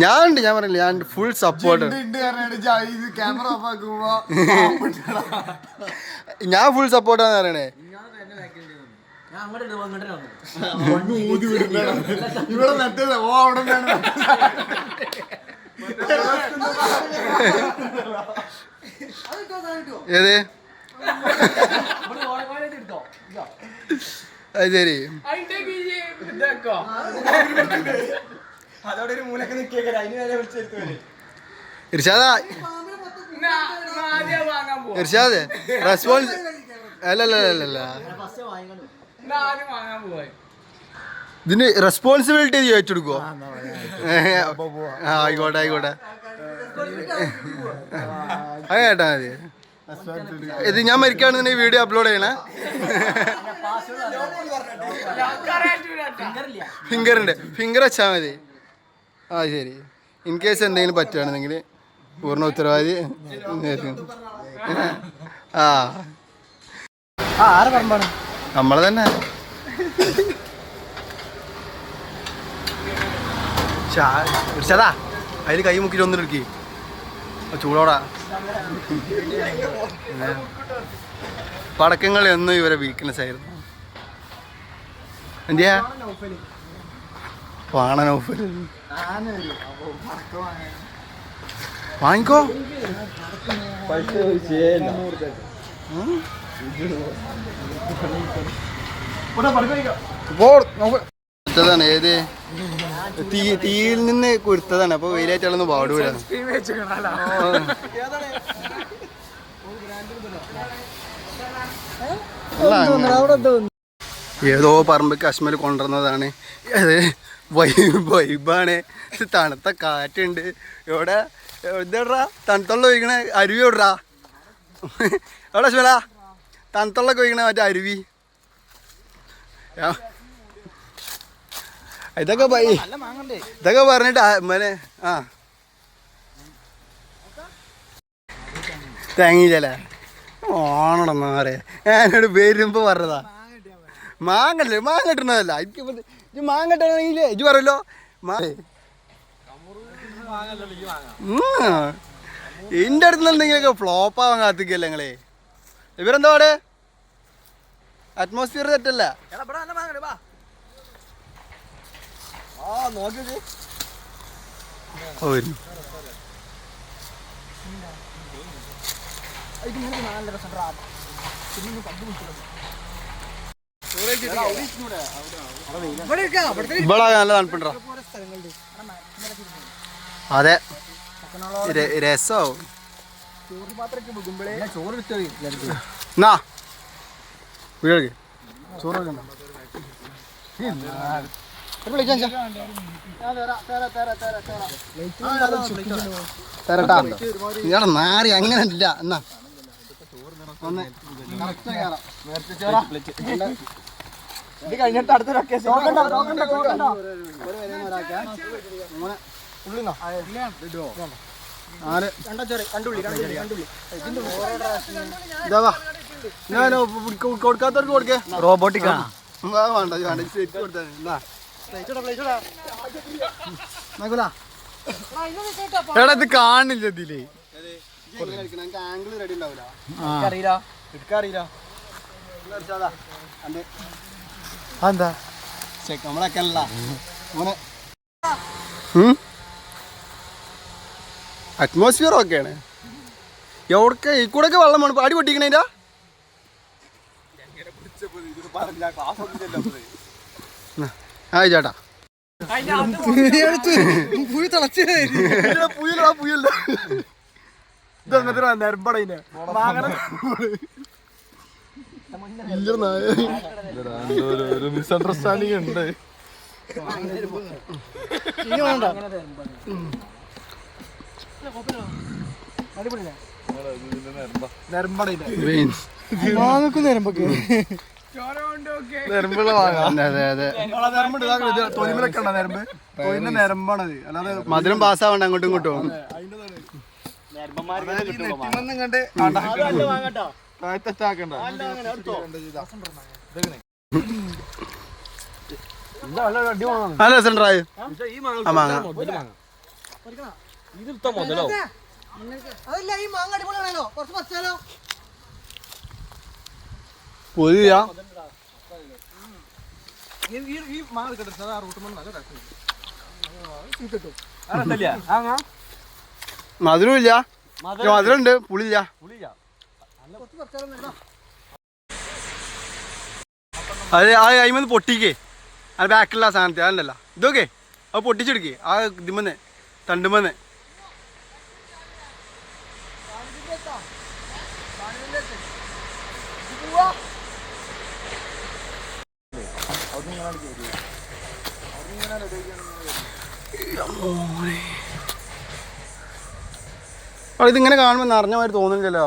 ഞാൻ പറഞ്ഞില്ല, ഞാൻ ഫുൾ സപ്പോർട്ട്. ഞാൻ ഫുൾ സപ്പോർട്ടാന്ന് പറയണേ. ഏത് അത് ശരി. ഇർഷാദ് റെസ്പോൺസ് അല്ലല്ല ഇതിന് റെസ്പോൺസിബിലിറ്റി ചോദിച്ചെടുക്കോ? ആയിക്കോട്ടെ അത് കേട്ടാ മതി. ഇത് ഞാൻ മരിക്കുകയാണെന്നുണ്ടെങ്കിൽ വീഡിയോ അപ്ലോഡ് ചെയ്യണേ. ഫിംഗർ വെച്ചാൽ മതി. ആ ശരി. ഇൻ കേസ് എന്തെങ്കിലും പറ്റുകയാണെന്നെങ്കിൽ പൂർണ്ണ ഉത്തരവാദി. നമ്മളെ തന്നെ. ചതാ അതിൽ കൈ മുക്കിട്ട് ഒന്നും എടുക്കി ചൂടോടാ. പടക്കങ്ങൾ എന്നും ഇവരെ വീക്ക്നെസ് ആയിരുന്നു. എന്തിയാ വാണനൗഫൽ വാങ്ങിക്കോ. ാണ് ഏത് തീയിൽ നിന്ന് കുരുത്തതാണ്. അപ്പൊ വെയിലായിട്ടൊന്നും പാടൂല. ഏതോ പറമ്പ് കശ്മീർ കൊണ്ടുവന്നതാണ്. അത് വൈബാണ്. തണുത്ത കാറ്റുണ്ട് ഇവിടെ. ഇതെടാ തണുത്തുള്ള ഒഴിക്കണ അരുവി എവിടാ? എവിടെ അശ്മല തണുത്തുള്ളൊക്കെ ഒഴിക്കണ മറ്റേ അരുവി? ഇതൊക്കെ പറഞ്ഞിട്ട് മനെ തേങ്ങിയില്ലേ ഓണടന്നാറേ. ഞാനോട് വരുമ്പോ പറഞ്ഞതാ മാങ്ങട്ടണതല്ല. ഇത് മാങ്ങട്ടണെങ്കിലേ ഇജ്ജ് പറയല്ലോ. എന്റെ അടുത്ത് എന്തെങ്കിലുമൊക്കെ ഫ്ലോപ്പ് ആവാൻ കാത്തിക്കല്ലേ നിങ്ങളെ. ഇവരെന്താ പാട്? അറ്റ്മോസ്ഫിയർ തെറ്റല്ല. ഇവിടെ നല്ല തണുപ്പുണ്ടോ? അതെ രസമാവും. എന്നാ വീഴ് ചോറ് തരട്ടാ. ഇയാളെ നാറി അങ്ങനെ ഇല്ല. എന്നാ ഇത് കഴിഞ്ഞിട്ട് അടുത്ത കൊടുക്കാത്തവർക്ക് കൊടുക്കേ. റോബോട്ടിക്കാ വേണ്ട സെറ്റ് കൊടുത്താ. എടാ ഇത് കാണില്ല ഇതില്. ആംഗിൾ റെഡി ഉണ്ടാവില്ല. എന്താ നമ്മളൊക്കെയല്ല അറ്റ്മോസ്ഫിയർ ഒക്കെയാണ്. എവിടൊക്കെ ഈ കൂടെ വെള്ളം വേണം. അടി പൊട്ടിക്കണേന്റെ ആ ചേട്ടാ നെരമ്പടയിനെ ഒരു മിസ്അണ്ടർസ്റ്റാൻഡിങ് ഉണ്ട്. മധുരം പാസ്സാവണ്ട അങ്ങോട്ടും ഇങ്ങോട്ടും. താഴ്ത്തറ്റാക്കണ്ട. നല്ല രസമുണ്ടായി ആ മാങ്ങ. പൊതിയാ മധുരമില്ല, മധുരമുണ്ട്, പുളിയില്ല. അത് അതിമന്ന് പൊട്ടിക്കേ, അത് ബാക്കിലുള്ള സാധനത്തെ അതുണ്ടല്ലോ ഇതൊക്കെ അത് പൊട്ടിച്ചെടുക്കേ ആ ഇതിമന്ന് തണ്ടുമന്ന്. ഇതിങ്ങനെ കാണുമ്പോൾ നിറഞ്ഞ മാതിരി തോന്നുന്നില്ലല്ലോ.